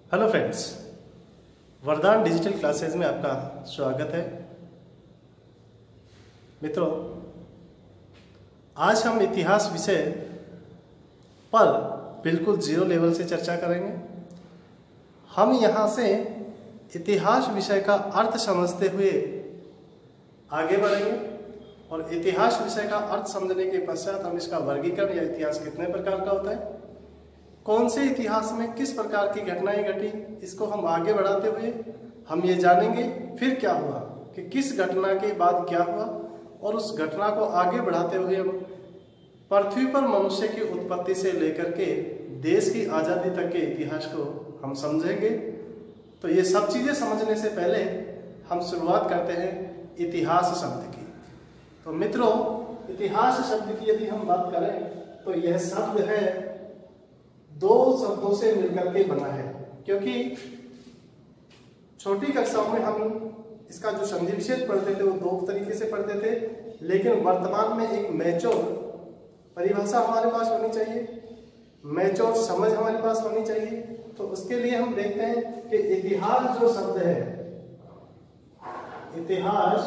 Hello friends, वरदान digital classes में आपका स्वागत है। मित्रों, आज हम इतिहास विषय पर बिल्कुल जीरो लेवल से चर्चा करेंगे। हम यहाँ से इतिहास विषय का अर्थ समझते हुए आगे बढ़ेंगे और इतिहास विषय का अर्थ समझने के पश्चात हम इसका वर्गीकरण या इतिहास कितने प्रकार का होता है, कौन से इतिहास में किस प्रकार की घटनाएं घटी, इसको हम आगे बढ़ाते हुए हम ये जानेंगे फिर क्या हुआ कि किस घटना के बाद क्या हुआ, और उस घटना को आगे बढ़ाते हुए हम पृथ्वी पर मनुष्य की उत्पत्ति से लेकर के देश की आज़ादी तक के इतिहास को हम समझेंगे। तो ये सब चीज़ें समझने से पहले हम शुरुआत करते हैं इतिहास शब्द की। तो मित्रों, इतिहास शब्द की यदि हम बात करें तो यह शब्द है दो शब्दों से मिलकर के बना है, क्योंकि छोटी कक्षाओं में हम इसका जो संधि विच्छेद पढ़ते थे वो दो तरीके से पढ़ते थे, लेकिन वर्तमान में एक मैच्योर परिभाषा हमारे पास होनी चाहिए, मैच्योर समझ हमारे पास होनी चाहिए। तो उसके लिए हम देखते हैं कि इतिहास जो शब्द है, इतिहास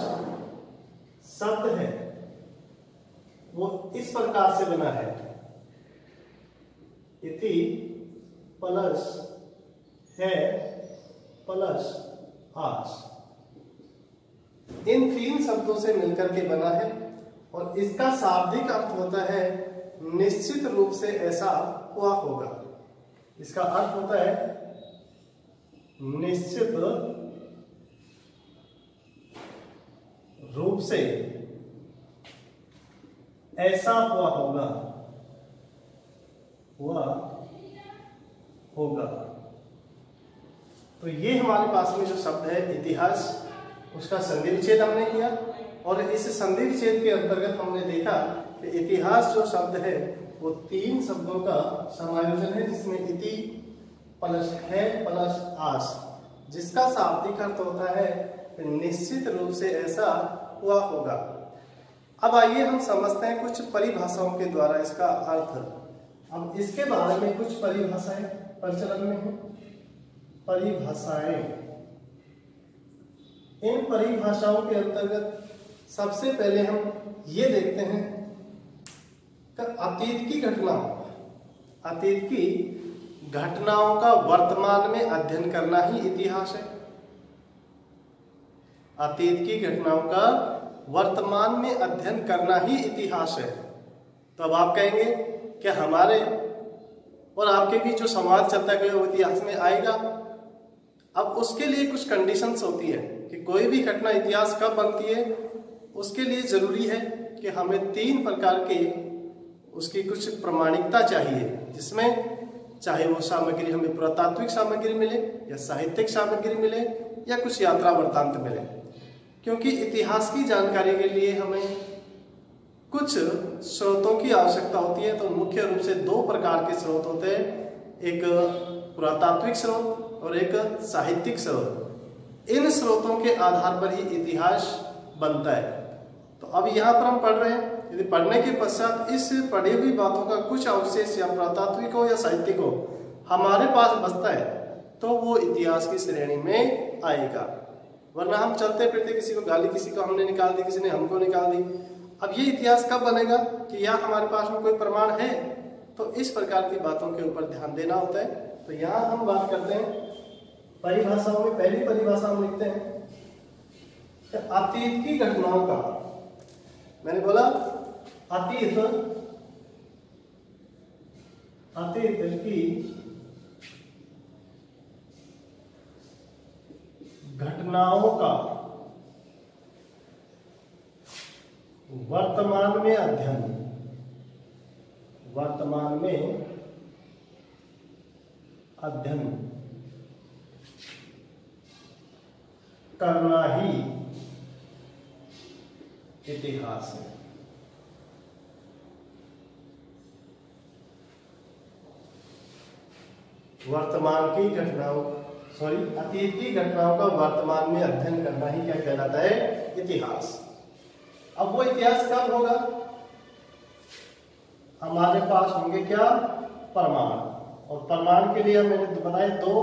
शब्द है वो इस प्रकार से बना है, इति प्लस है प्लस आस, इन तीन शब्दों से मिलकर के बना है और इसका शाब्दिक अर्थ होता है निश्चित रूप से ऐसा हुआ होगा। इसका अर्थ होता है निश्चित रूप से ऐसा हुआ होगा। तो ये हमारे पास में जो शब्द है इतिहास, उसका संधि विच्छेद हमने किया और इस संधि विच्छेद के अंतर्गत हमने देखा कि इतिहास जो शब्द है वो तीन शब्दों का समायोजन है, जिसमें इति प्लस है प्लस आस, जिसका शाब्दिक अर्थ होता है निश्चित रूप से ऐसा हुआ होगा। अब आइए हम समझते हैं कुछ परिभाषाओं के द्वारा इसका अर्थ। अब इसके बारे में कुछ परिभाषाएं प्रचलन में हैं। परिभाषाएं, इन परिभाषाओं के अंतर्गत सबसे पहले हम ये देखते हैं कि अतीत की घटनाओं का वर्तमान में अध्ययन करना ही इतिहास है। अतीत की घटनाओं का वर्तमान में अध्ययन करना ही इतिहास है। तो अब आप कहेंगे कि हमारे और आपके बीच जो संवाद चलता है वो इतिहास में आएगा। अब उसके लिए कुछ कंडीशंस होती है कि कोई भी घटना इतिहास कब बनती है, उसके लिए जरूरी है कि हमें तीन प्रकार के उसकी कुछ प्रमाणिकता चाहिए, जिसमें चाहे वो सामग्री हमें पुरातात्विक सामग्री मिले या साहित्यिक सामग्री मिले या कुछ यात्रा वृत्तांत मिले। क्योंकि इतिहास की जानकारी के लिए हमें कुछ स्रोतों की आवश्यकता होती है। तो मुख्य रूप से दो प्रकार के स्रोत होते हैं, एक पुरातात्विक स्रोत और एक साहित्यिक स्रोत। इन स्रोतों के आधार पर ही इतिहास बनता है। तो अब यहाँ पर हम पढ़ रहे हैं, यदि पढ़ने के पश्चात इस पढ़ी हुई बातों का कुछ अवशेष या पुरातात्विक हो या साहित्यिक हो हमारे पास बचता है तो वो इतिहास की श्रेणी में आएगा। वरना हम चलते फिरते किसी को गाली, किसी को हमने निकाल दी, किसी ने हमको निकाल दी। अब ये इतिहास कब बनेगा कि यहाँ हमारे पास में कोई प्रमाण है, तो इस प्रकार की बातों के ऊपर ध्यान देना होता है। तो यहाँ हम बात करते हैं परिभाषाओं में। पहली परिभाषा हम लिखते हैं कि अतीत की घटनाओं का, मैंने बोला अतीत की घटनाओं का वर्तमान में अध्ययन करना ही इतिहास है। अतीत की घटनाओं का वर्तमान में अध्ययन करना ही क्या कहलाता है, इतिहास। अब वो इतिहास कब होगा, हमारे पास होंगे क्या, प्रमाण। और प्रमाण के लिए मैंने बताए दो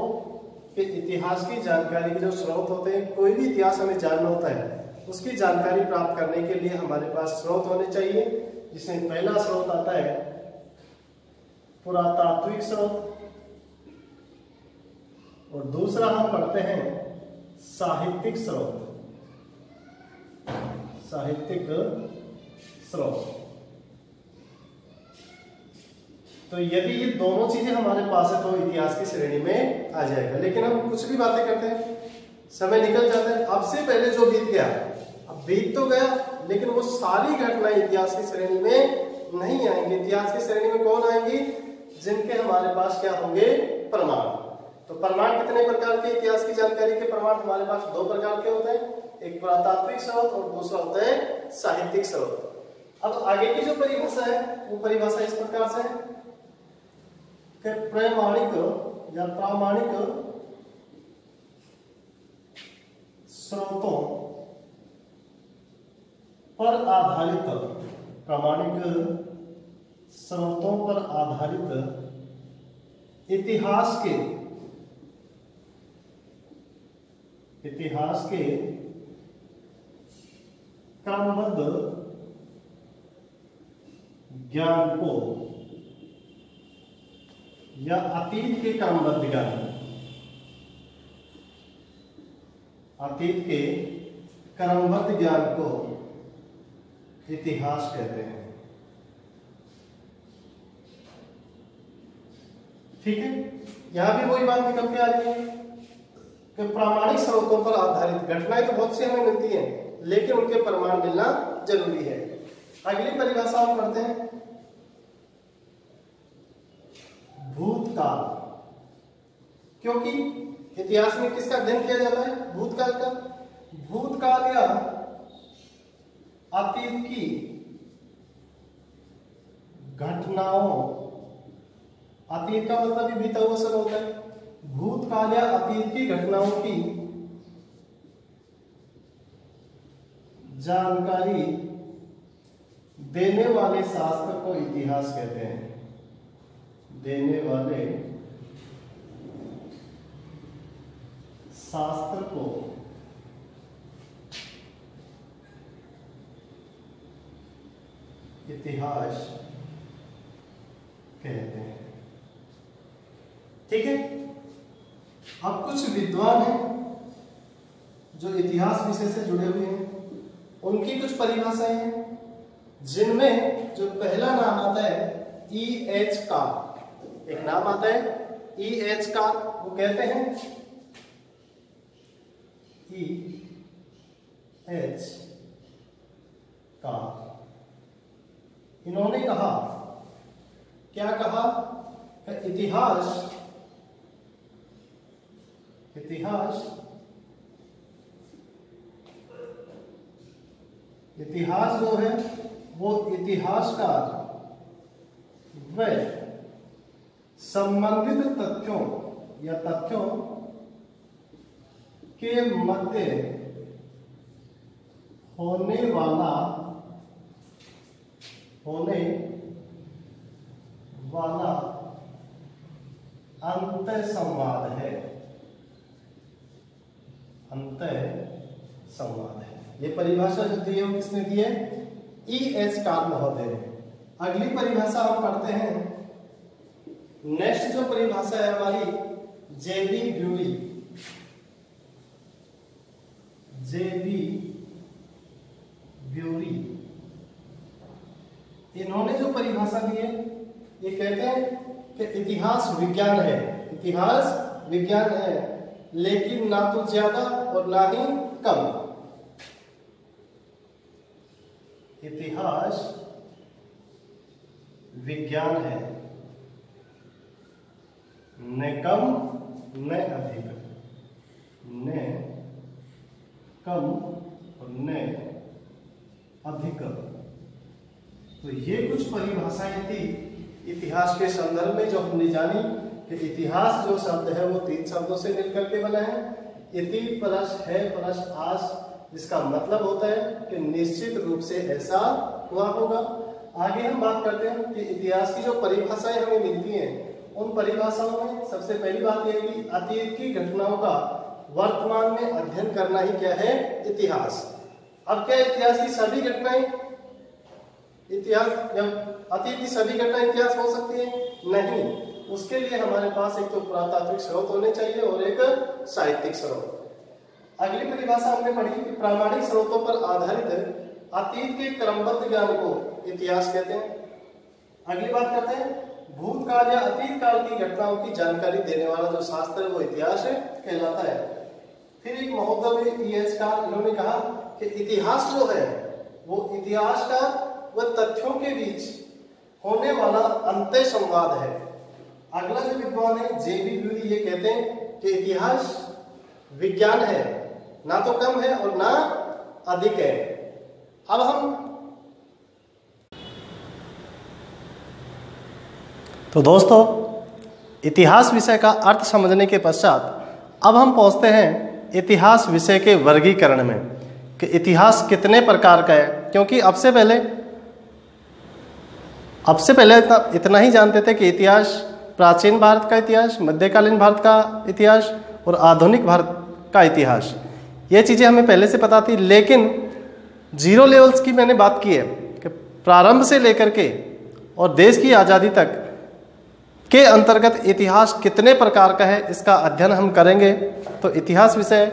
कि इतिहास की जानकारी के जो स्रोत होते हैं, कोई भी इतिहास हमें जानना होता है उसकी जानकारी प्राप्त करने के लिए हमारे पास स्रोत होने चाहिए, जिसमें पहला स्रोत आता है पुरातात्विक स्रोत और दूसरा हम पढ़ते हैं साहित्यिक स्रोत। साहित्यिक स्रोत। तो यदि ये दोनों चीजें हमारे पास है तो इतिहास की श्रेणी में आ जाएगा। लेकिन हम कुछ भी बातें करते हैं, समय निकल जाता है, अब से पहले जो बीत गया, अब बीत तो गया, लेकिन वो सारी घटनाएं इतिहास की श्रेणी में नहीं आएंगी। इतिहास की श्रेणी में कौन आएंगी? जिनके हमारे पास क्या होंगे? प्रमाण। तो प्रमाण कितने प्रकार के? इतिहास की जानकारी के प्रमाण हमारे पास दो प्रकार के होते हैं, एक पुरातात्विक स्रोत और दूसरा होता है साहित्यिक स्रोत। अब आगे की जो परिभाषा है वो परिभाषा इस प्रकार से है कि प्रमाणिक या प्रामाणिक स्रोतों पर आधारित, प्रामाणिक स्रोतों पर आधारित इतिहास के क्रमबद्ध ज्ञान को या अतीत के क्रमबद्ध ज्ञान, अतीत के क्रमबद्ध ज्ञान को इतिहास कहते हैं। ठीक है, यहां भी वही बात निकल के आ रही है कि प्रामाणिक स्रोतों पर आधारित घटनाएं तो बहुत सी हमें मिलती हैं, लेकिन उनके प्रमाण मिलना जरूरी है। अगली परिभाषा हम पढ़ते हैं भूतकाल, क्योंकि इतिहास में किसका अध्ययन किया जाता है? भूतकाल का। भूतकाल या अतीत की घटनाओं, अतीत का मतलब भी बीता हुआ समय होता है। भूतकाल या अतीत की घटनाओं की जानकारी देने वाले शास्त्र को इतिहास कहते हैं। देने वाले शास्त्र को इतिहास कहते हैं। ठीक है, अब कुछ विद्वान हैं जो इतिहास विषय से जुड़े हुए हैं, उनकी कुछ परिभाषाएं हैं, जिनमें जो पहला नाम आता है E.H. कार्ल, एक नाम आता है E.H. कार्ल। वो कहते हैं E.H. कार्ल, इन्होंने कहा, क्या कहा? इतिहास जो है वो इतिहासकार व संबंधित तथ्यों या तथ्यों के मध्य होने वाला अंतः संवाद है। अंतः संवाद है। ये परिभाषा जो दी है किसने दी है? E.H. कार्ल महोदय ने। अगली परिभाषा हम पढ़ते हैं, नेक्स्ट जो परिभाषा है हमारी J.B. ब्यूरी। J.B. ब्यूरी, इन्होंने जो परिभाषा दी है, ये कहते हैं कि इतिहास विज्ञान है। इतिहास विज्ञान है, लेकिन ना तो ज्यादा और ना ही कम। इतिहास विज्ञान है, न कम न अधिक, न कम और न अधिक। तो ये कुछ परिभाषाएं थी इतिहास के संदर्भ में जो हमने जानी कि इतिहास जो शब्द है वो 3 शब्दों से मिलकर के बना है। इति प्लस है प्लस आस, जिसका मतलब होता है कि निश्चित रूप से ऐसा हुआ होगा। आगे हम बात करते हैं कि इतिहास की जो परिभाषाएं हमें मिलती हैं उन परिभाषाओं में सबसे पहली बात यह है कि अतीत की घटनाओं का वर्तमान में अध्ययन करना ही क्या है? इतिहास। अब क्या इतिहास की सभी घटनाएं इतिहास अतीत की सभी घटनाएं इतिहास हो सकती है? नहीं। उसके लिए हमारे पास एक तो पुरातात्विक स्रोत होने चाहिए और एक साहित्यिक स्रोत। अगली परिभाषा हमने पढ़ी कि प्रामाणिक स्रोतों पर आधारित अतीत के क्रमबद्ध ज्ञान को इतिहास कहते हैं। अगली बात करते हैं भूतकाल या अतीत काल की घटनाओं की जानकारी देने वाला जो शास्त्र है वो इतिहास कहलाता है। फिर एक महोदय इतिहासकार इन्होंने कहा कि इतिहास जो है वो इतिहास का व तथ्यों के बीच होने वाला अंतः संवाद है। अगला जो विद्वान है जेबी ब्यूरी ये कहते हैं कि इतिहास विज्ञान है, ना तो कम है और ना अधिक है। अब हम तो दोस्तों इतिहास विषय का अर्थ समझने के पश्चात अब हम पहुंचते हैं इतिहास विषय के वर्गीकरण में कि इतिहास कितने प्रकार का है। क्योंकि अब से पहले इतना ही जानते थे कि इतिहास प्राचीन भारत का इतिहास, मध्यकालीन भारत का इतिहास और आधुनिक भारत का इतिहास, ये चीज़ें हमें पहले से पता थी। लेकिन जीरो लेवल्स की मैंने बात की है कि प्रारंभ से लेकर के और देश की आज़ादी तक के अंतर्गत इतिहास कितने प्रकार का है, इसका अध्ययन हम करेंगे। तो इतिहास विषय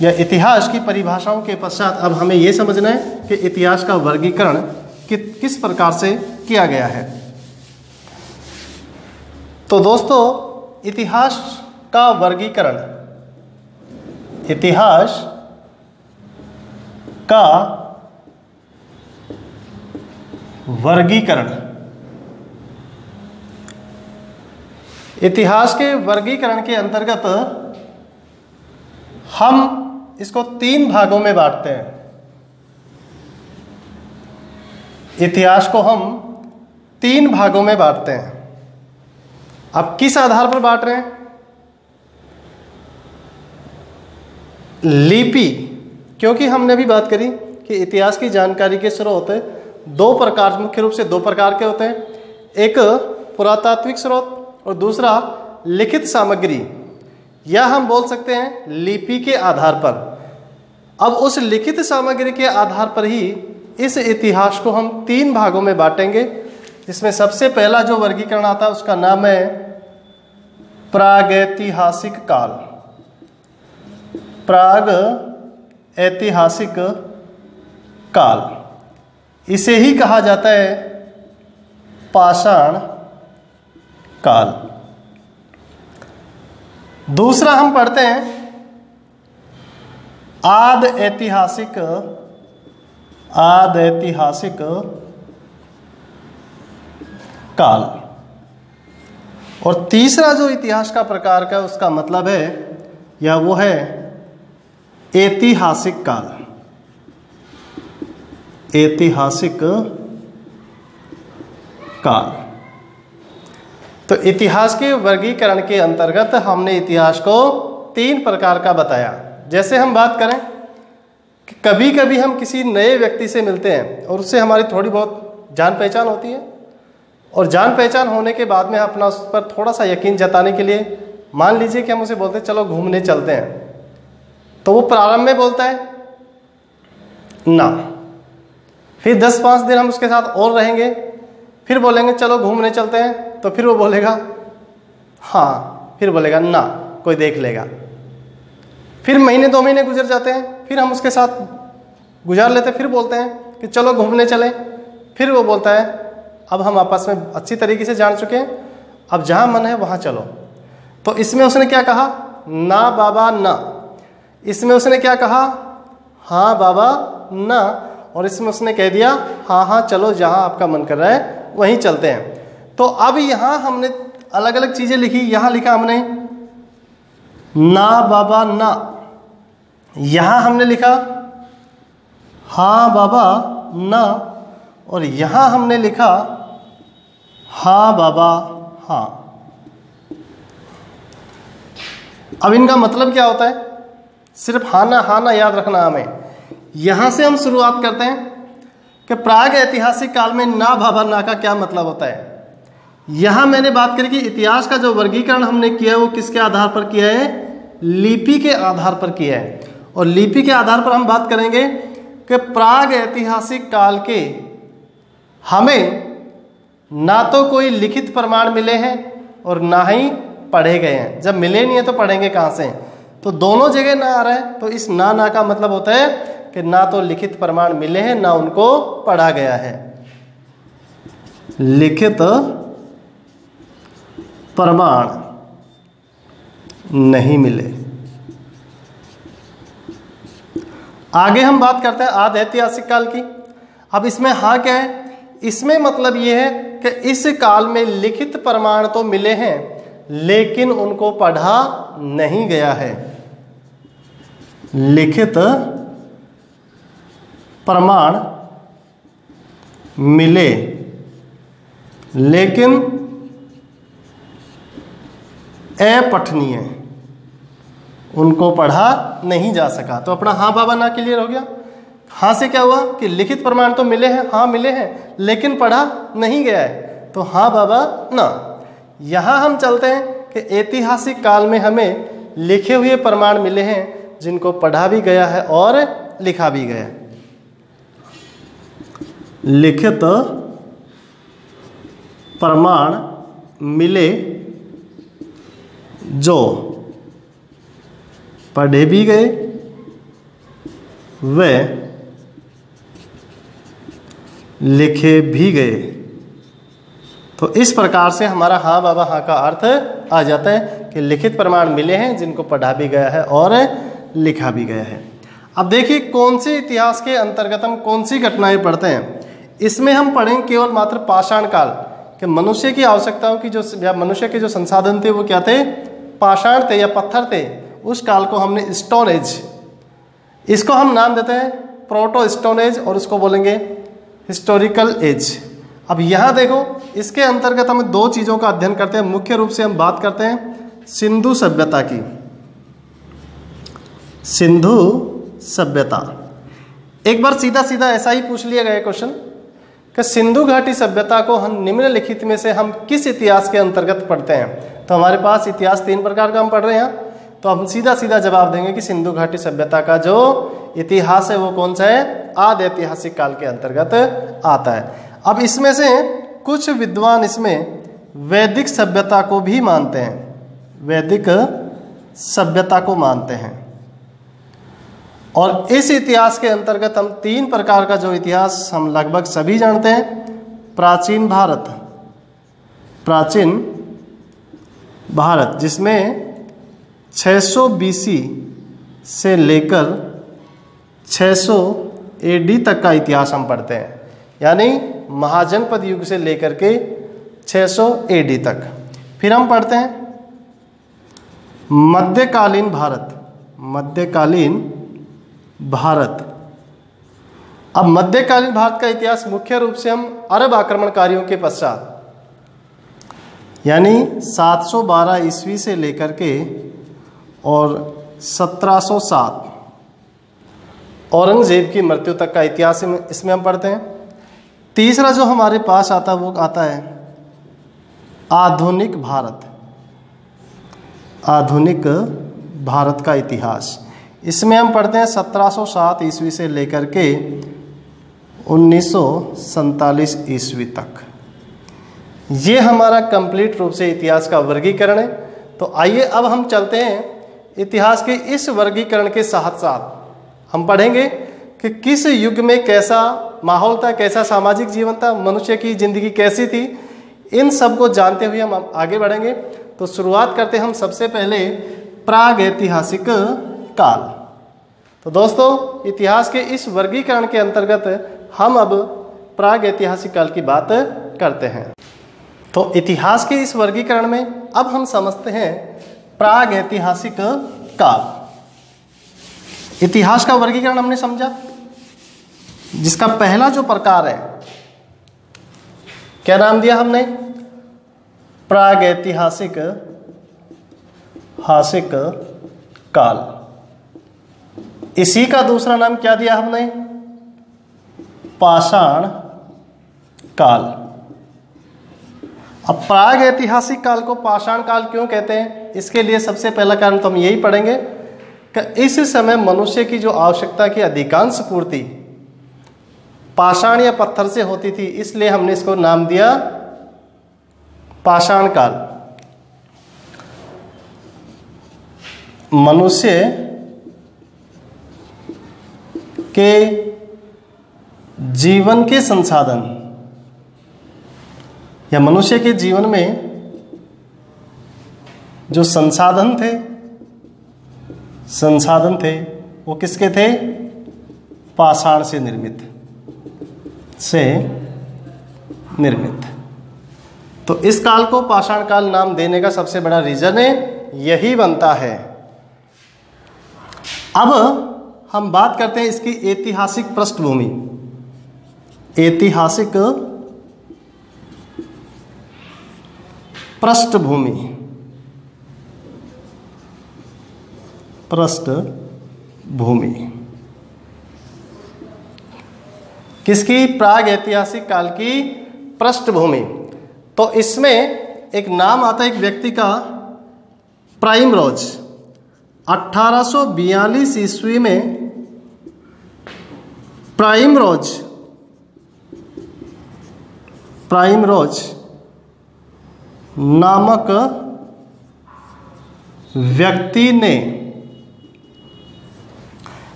या इतिहास की परिभाषाओं के पश्चात अब हमें यह समझना है कि इतिहास का वर्गीकरण किस प्रकार से किया गया है। तो दोस्तों इतिहास का वर्गीकरण, इतिहास का वर्गीकरण, इतिहास के वर्गीकरण के अंतर्गत हम इसको 3 भागों में बांटते हैं। इतिहास को हम 3 भागों में बांटते हैं। अब किस आधार पर बांट रहे हैं? लिपि, क्योंकि हमने भी बात करी कि इतिहास की जानकारी के स्रोत 2 प्रकार, मुख्य रूप से 2 प्रकार के होते हैं। एक पुरातात्विक स्रोत और दूसरा लिखित सामग्री, या हम बोल सकते हैं लिपि के आधार पर। अब उस लिखित सामग्री के आधार पर ही इस इतिहास को हम 3 भागों में बांटेंगे। इसमें सबसे पहला जो वर्गीकरण आता है उसका नाम है प्रागैतिहासिक काल। प्राग ऐतिहासिक काल, इसे ही कहा जाता है पाषाण काल। दूसरा हम पढ़ते हैं आदि ऐतिहासिक काल। और तीसरा जो इतिहास का प्रकार का उसका मतलब है या वो है ऐतिहासिक काल। ऐतिहासिक काल। तो इतिहास के वर्गीकरण के अंतर्गत हमने इतिहास को 3 प्रकार का बताया। जैसे हम बात करें कि कभी कभी हम किसी नए व्यक्ति से मिलते हैं और उससे हमारी थोड़ी बहुत जान पहचान होती है, और जान पहचान होने के बाद में अपना उस पर थोड़ा सा यकीन जताने के लिए मान लीजिए कि हम उसे बोलते हैं चलो घूमने चलते हैं, तो वो प्रारंभ में बोलता है ना, फिर 10-5 दिन हम उसके साथ और रहेंगे, फिर बोलेंगे चलो घूमने चलते हैं, तो फिर वो बोलेगा हाँ, फिर बोलेगा ना, कोई देख लेगा। फिर महीने 2 महीने गुजर जाते हैं, फिर हम उसके साथ गुजार लेते हैं, फिर बोलते हैं कि चलो घूमने चलें, फिर वो बोलता है अब हम आपस में अच्छी तरीके से जान चुके हैं, अब जहाँ मन है वहाँ चलो। तो इसमें उसने क्या कहा? ना बाबा ना। इसमें उसने क्या कहा? हाँ बाबा ना। और इसमें उसने कह दिया हाँ हाँ चलो, जहाँ आपका मन कर रहा है वहीं चलते हैं। तो अब यहाँ हमने अलग अलग चीज़ें लिखी। यहाँ लिखा हमने ना बाबा ना, यहाँ हमने लिखा हाँ बाबा ना, और यहाँ हमने लिखा हाँ बाबा हाँ। अब इनका मतलब क्या होता है? सिर्फ हाँ ना याद रखना हमें। यहाँ से हम शुरुआत करते हैं कि प्राग ऐतिहासिक काल में ना बाबा ना का क्या मतलब होता है। यहां मैंने बात करी कि इतिहास का जो वर्गीकरण हमने किया है वो किसके आधार पर किया है, लिपि के आधार पर किया है। और लिपि के आधार पर हम बात करेंगे कि प्राग ऐतिहासिक काल के हमें ना तो कोई लिखित प्रमाण मिले हैं और ना ही पढ़े गए हैं। जब मिले नहीं है तो पढ़ेंगे कहाँ से, तो दोनों जगह ना आ रहा है। तो इस ना का मतलब होता है कि ना तो लिखित प्रमाण मिले हैं ना उनको पढ़ा गया है। लिखित प्रमाण नहीं मिले। आगे हम बात करते हैं आदि ऐतिहासिक काल की। अब इसमें हाँ क्या है, इसमें मतलब ये है कि इस काल में लिखित प्रमाण तो मिले हैं लेकिन उनको पढ़ा नहीं गया है। लिखित प्रमाण मिले लेकिन अपठनीय, उनको पढ़ा नहीं जा सका। तो अपना हाँ बाबा ना क्लियर हो गया। हाँ से क्या हुआ कि लिखित प्रमाण तो मिले हैं, हाँ मिले हैं, लेकिन पढ़ा नहीं गया है। तो हाँ बाबा ना। यहां हम चलते हैं कि ऐतिहासिक काल में हमें लिखे हुए प्रमाण मिले हैं जिनको पढ़ा भी गया है और लिखा भी गया है। लिखित प्रमाण मिले जो पढ़े भी गए वे लिखे भी गए। तो इस प्रकार से हमारा हाँ बाबा हाँ का अर्थ आ जाता है कि लिखित प्रमाण मिले हैं जिनको पढ़ा भी गया है और लिखा भी गया है। अब देखिए कौन से इतिहास के अंतर्गत हम कौन सी घटनाएं पढ़ते हैं। इसमें हम पढ़ेंगे केवल मात्र पाषाण काल कि मनुष्य की आवश्यकताओं की जो या मनुष्य के जो संसाधन थे वो क्या थे, पाषाण थे या पत्थर थे। उस काल को हमने स्टोन एज, इसको हम नाम देते हैं प्रोटो स्टोन एज और उसको बोलेंगे हिस्टोरिकल एज। अब यहाँ देखो इसके अंतर्गत हम दो चीज़ों का अध्ययन करते हैं। मुख्य रूप से हम बात करते हैं सिंधु सभ्यता की। सिंधु सभ्यता एक बार सीधा सीधा ऐसा ही पूछ लिया गया क्वेश्चन कि सिंधु घाटी सभ्यता को हम निम्नलिखित में से हम किस इतिहास के अंतर्गत पढ़ते हैं। तो हमारे पास इतिहास 3 प्रकार का हम पढ़ रहे हैं, तो हम सीधा सीधा जवाब देंगे कि सिंधु घाटी सभ्यता का जो इतिहास है वो कौन सा है, आदि ऐतिहासिक काल के अंतर्गत आता है। अब इसमें से कुछ विद्वान इसमें वैदिक सभ्यता को भी मानते हैं, वैदिक सभ्यता को मानते हैं। और इस इतिहास के अंतर्गत हम 3 प्रकार का जो इतिहास हम लगभग सभी जानते हैं। प्राचीन भारत, प्राचीन भारत जिसमें 600 BC से लेकर 600 AD तक का इतिहास हम पढ़ते हैं, यानी महाजनपद युग से लेकर के 600 AD तक। फिर हम पढ़ते हैं मध्यकालीन भारत, मध्यकालीन भारत। अब मध्यकालीन भारत का इतिहास मुख्य रूप से हम अरब आक्रमणकारियों के पश्चात यानी 712 ईस्वी से लेकर के और 1707 औरंगजेब की मृत्यु तक का इतिहास इसमें हम पढ़ते हैं। तीसरा जो हमारे पास आता है वो आता है आधुनिक भारत, आधुनिक भारत का इतिहास। इसमें हम पढ़ते हैं 1707 ईस्वी से लेकर के 1947 ईस्वी तक। ये हमारा कंप्लीट रूप से इतिहास का वर्गीकरण है। तो आइए अब हम चलते हैं इतिहास के इस वर्गीकरण के साथ साथ हम पढ़ेंगे कि किस युग में कैसा माहौल था, कैसा सामाजिक जीवन था, मनुष्य की जिंदगी कैसी थी। इन सब को जानते हुए हम आगे बढ़ेंगे। तो शुरुआत करते हैं हम सबसे पहले प्राग ऐतिहासिक काल। तो दोस्तों इतिहास के इस वर्गीकरण के अंतर्गत हम अब प्राग ऐतिहासिक काल की बात करते हैं। तो इतिहास के इस वर्गीकरण में अब हम समझते हैं प्राग ऐतिहासिक काल। इतिहास का वर्गीकरण हमने समझा, जिसका पहला जो प्रकार है क्या नाम दिया हमने, प्राग ऐतिहासिक काल। इसी का दूसरा नाम क्या दिया हमने, पाषाण काल। अब प्राग ऐतिहासिक काल को पाषाण काल क्यों कहते हैं, इसके लिए सबसे पहला कारण तो हम यही पढ़ेंगे कि इस समय मनुष्य की जो आवश्यकता की अधिकांश पूर्ति पाषाण या पत्थर से होती थी, इसलिए हमने इसको नाम दिया पाषाण काल। मनुष्य के जीवन के संसाधन या मनुष्य के जीवन में जो संसाधन थे वो किसके थे? पाषाण से निर्मित। तो इस काल को पाषाण काल नाम देने का सबसे बड़ा रीजन यही बनता है। अब हम बात करते हैं इसकी ऐतिहासिक पृष्ठभूमि। ऐतिहासिक पृष्ठभूमि किसकी? प्राग ऐतिहासिक काल की पृष्ठभूमि। तो इसमें एक नाम आता है एक व्यक्ति का, प्राइमरोज। 1842 ईस्वी में प्राइमरोज नामक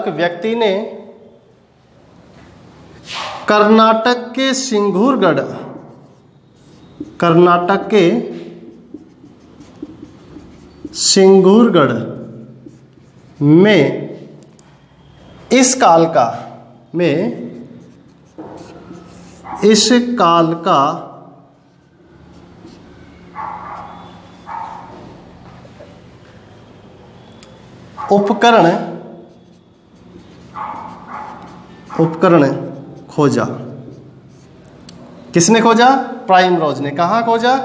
व्यक्ति ने कर्नाटक के सिंगूरगढ़ में इस काल का उपकरण खोजा। किसने खोजा? प्राइमरोज ने। कहाँ खोजा?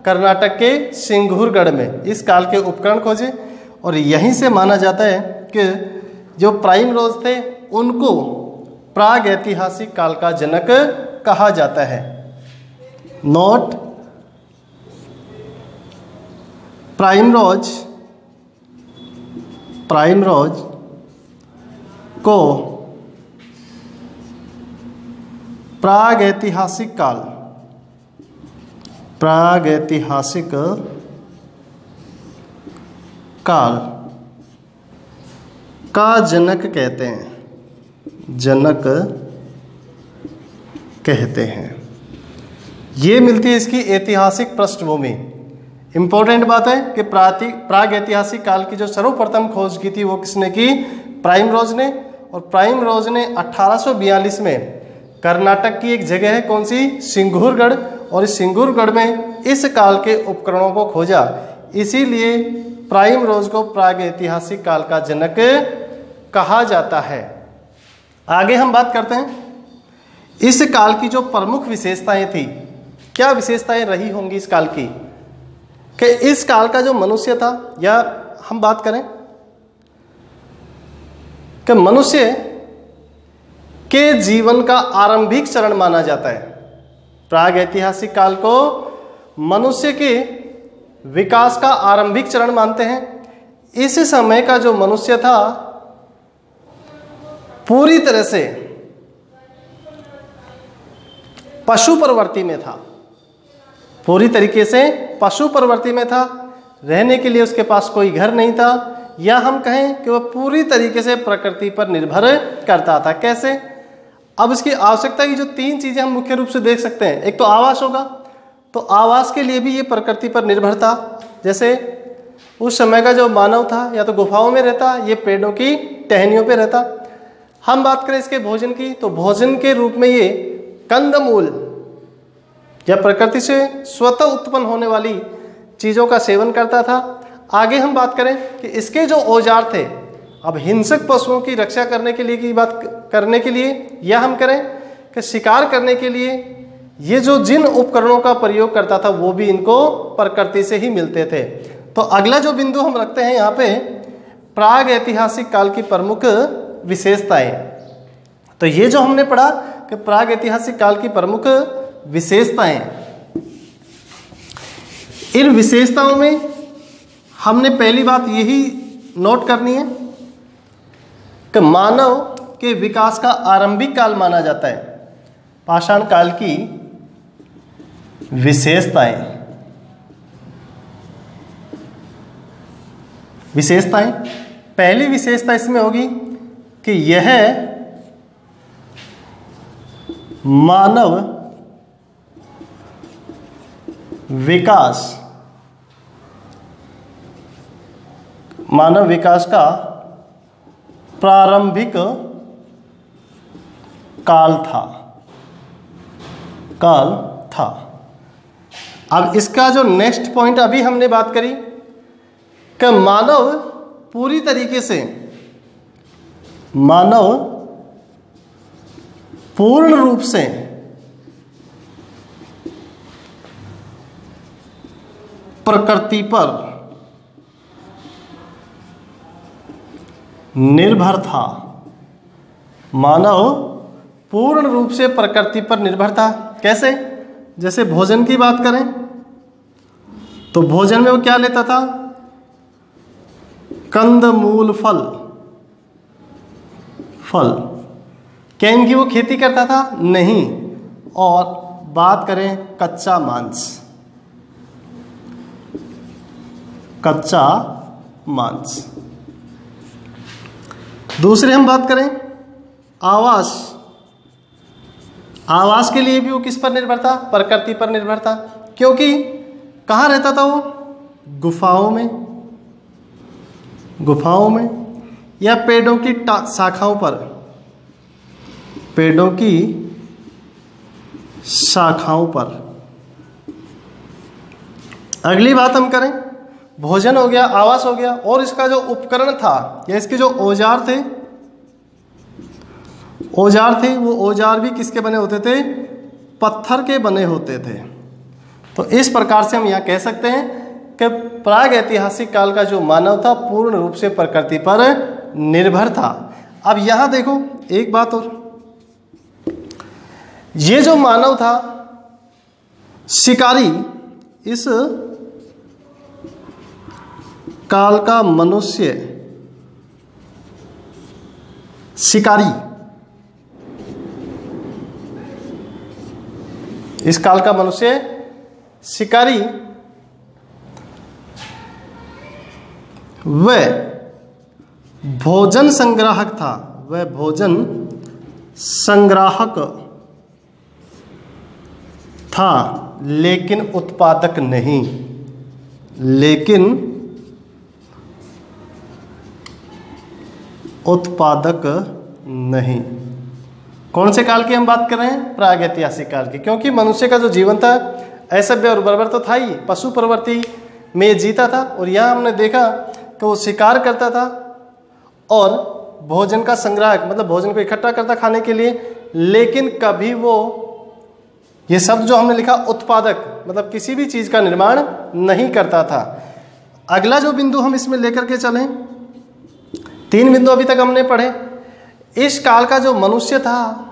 कर्नाटक के सिंगूरगढ़ में इस काल के उपकरण खोजे। और यहीं से माना जाता है कि जो प्राइमरोज थे उनको प्राग ऐतिहासिक काल का जनक कहा जाता है। नोट, प्राइमरोज को प्राग ऐतिहासिक काल का जनक कहते हैं। ये मिलती है इसकी ऐतिहासिक पृष्ठभूमि। इंपॉर्टेंट बात है कि प्राग ऐतिहासिक काल की जो सर्वप्रथम खोज की थी वो किसने की? प्राइमरोज ने। और प्राइमरोज ने 1842 में कर्नाटक की एक जगह है, कौन सी? सिंगूरगढ़। और इस सिंगूरगढ़ में इस काल के उपकरणों को खोजा, इसीलिए प्राइमरोज को प्राग ऐतिहासिक काल का जनक कहा जाता है। आगे हम बात करते हैं इस काल की जो प्रमुख विशेषताएं थी। क्या विशेषताएं रही होंगी इस काल की? कि इस काल का जो मनुष्य था, या हम बात करें कि मनुष्य के जीवन का आरंभिक चरण माना जाता है। प्राग ऐतिहासिक काल को मनुष्य के विकास का आरंभिक चरण मानते हैं। इस समय का जो मनुष्य था पूरी तरह से पशु प्रवृत्ति में था, पूरी तरीके से पशु प्रवृत्ति में था। रहने के लिए उसके पास कोई घर नहीं था, या हम कहें कि वह पूरी तरीके से प्रकृति पर निर्भर करता था। कैसे? अब इसकी आवश्यकता की जो 3 चीजें हम मुख्य रूप से देख सकते हैं। एक तो आवास होगा, तो आवास के लिए भी ये प्रकृति पर निर्भर था। जैसे उस समय का जो मानव था या तो गुफाओं में रहता, ये पेड़ों की टहनियों पे रहता। हम बात करें इसके भोजन की, तो भोजन के रूप में ये कंदमूल या प्रकृति से स्वतः उत्पन्न होने वाली चीजों का सेवन करता था। आगे हम बात करें कि इसके जो औजार थे, अब हिंसक पशुओं की रक्षा करने के लिए की बात करने के लिए, या हम करें कि शिकार करने के लिए ये जो जिन उपकरणों का प्रयोग करता था वो भी इनको प्रकृति से ही मिलते थे। तो अगला जो बिंदु हम रखते हैं यहाँ पे, प्राग ऐतिहासिक काल की प्रमुख विशेषताएं। तो ये जो हमने पढ़ा कि प्राग ऐतिहासिक काल की प्रमुख विशेषताएं, इन विशेषताओं में हमने पहली बात यही नोट करनी है कि मानव के विकास का आरंभिक काल माना जाता है। पाषाण काल की विशेषताएं पहली विशेषता इसमें होगी कि यह मानव विकास का प्रारंभिक काल था। अब इसका जो नेक्स्ट पॉइंट अभी हमने बात करी कि मानव पूर्ण रूप से प्रकृति पर निर्भर था। मानव पूर्ण रूप से प्रकृति पर निर्भर था। कैसे? जैसे भोजन की बात करें तो भोजन में वो क्या लेता था? कंदमूल, फल। क्या इनकी वो खेती करता था? नहीं। और बात करें कच्चा मांस। दूसरे हम बात करें आवास के लिए भी वो किस पर निर्भर था? प्रकृति पर निर्भर था। क्योंकि कहाँ रहता था वो? गुफाओं में या पेड़ों की शाखाओं पर। अगली बात हम करें, भोजन हो गया, आवास हो गया, और इसका जो उपकरण था या इसके जो औजार थे वो औजार भी किसके बने होते थे? पत्थर के बने होते थे। तो इस प्रकार से हम यहाँ कह सकते हैं कि प्राग ऐतिहासिक काल का जो मानव था पूर्ण रूप से प्रकृति पर निर्भर था। अब यहाँ देखो एक बात और, ये जो मानव था शिकारी, इस काल का मनुष्य शिकारी, इस काल का मनुष्य शिकारी वह भोजन संग्राहक था। लेकिन उत्पादक नहीं। कौन से काल की हम बात कर रहे हैं? प्रागैतिहासिक काल की। क्योंकि मनुष्य का जो जीवन था असभ्य और बर्बर तो था ही, पशु प्रवृत्ति में जीता था। और यहाँ हमने देखा कि वो शिकार करता था और भोजन का संग्राहक, मतलब भोजन को इकट्ठा करता खाने के लिए, लेकिन कभी वो ये सब जो हमने लिखा उत्पादक, मतलब किसी भी चीज का निर्माण नहीं करता था। अगला जो बिंदु हम इसमें लेकर के चलें, 3 बिंदु अभी तक हमने पढ़े। इस काल का जो मनुष्य था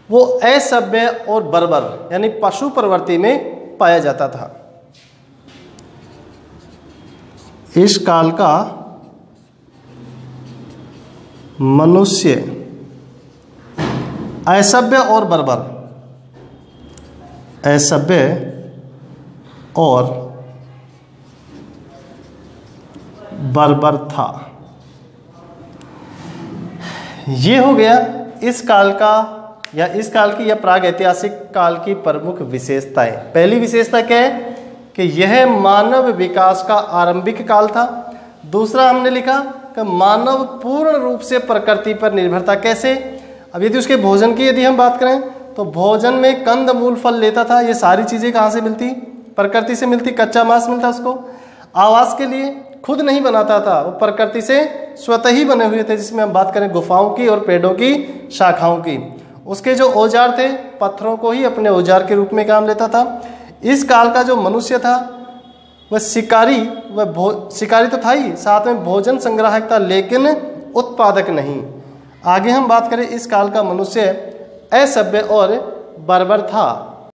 वो असभ्य और बर्बर यानी पशु प्रवृत्ति में पाया जाता था। इस काल का मनुष्य असभ्य और बर्बर था। ये हो गया इस काल का या इस काल की या प्राग ऐतिहासिक काल की प्रमुख विशेषताएं। पहली विशेषता क्या है कि यह मानव विकास का आरंभिक काल था। दूसरा हमने लिखा कि मानव पूर्ण रूप से प्रकृति पर निर्भर था। कैसे? अब यदि उसके भोजन की यदि हम बात करें तो भोजन में कंद मूल फल लेता था। ये सारी चीजें कहाँ से मिलती? प्रकृति से मिलती। कच्चा मांस मिलता उसको। आवास के लिए खुद नहीं बनाता था, वो प्रकृति से स्वतः ही बने हुए थे, जिसमें हम बात करें गुफाओं की और पेड़ों की शाखाओं की। उसके जो औजार थे पत्थरों को ही अपने औजार के रूप में काम लेता था। इस काल का जो मनुष्य था वह शिकारी तो था ही, साथ में भोजन संग्राहक था, लेकिन उत्पादक नहीं। आगे हम बात करें इस काल का मनुष्य असभ्य और बर्बर था।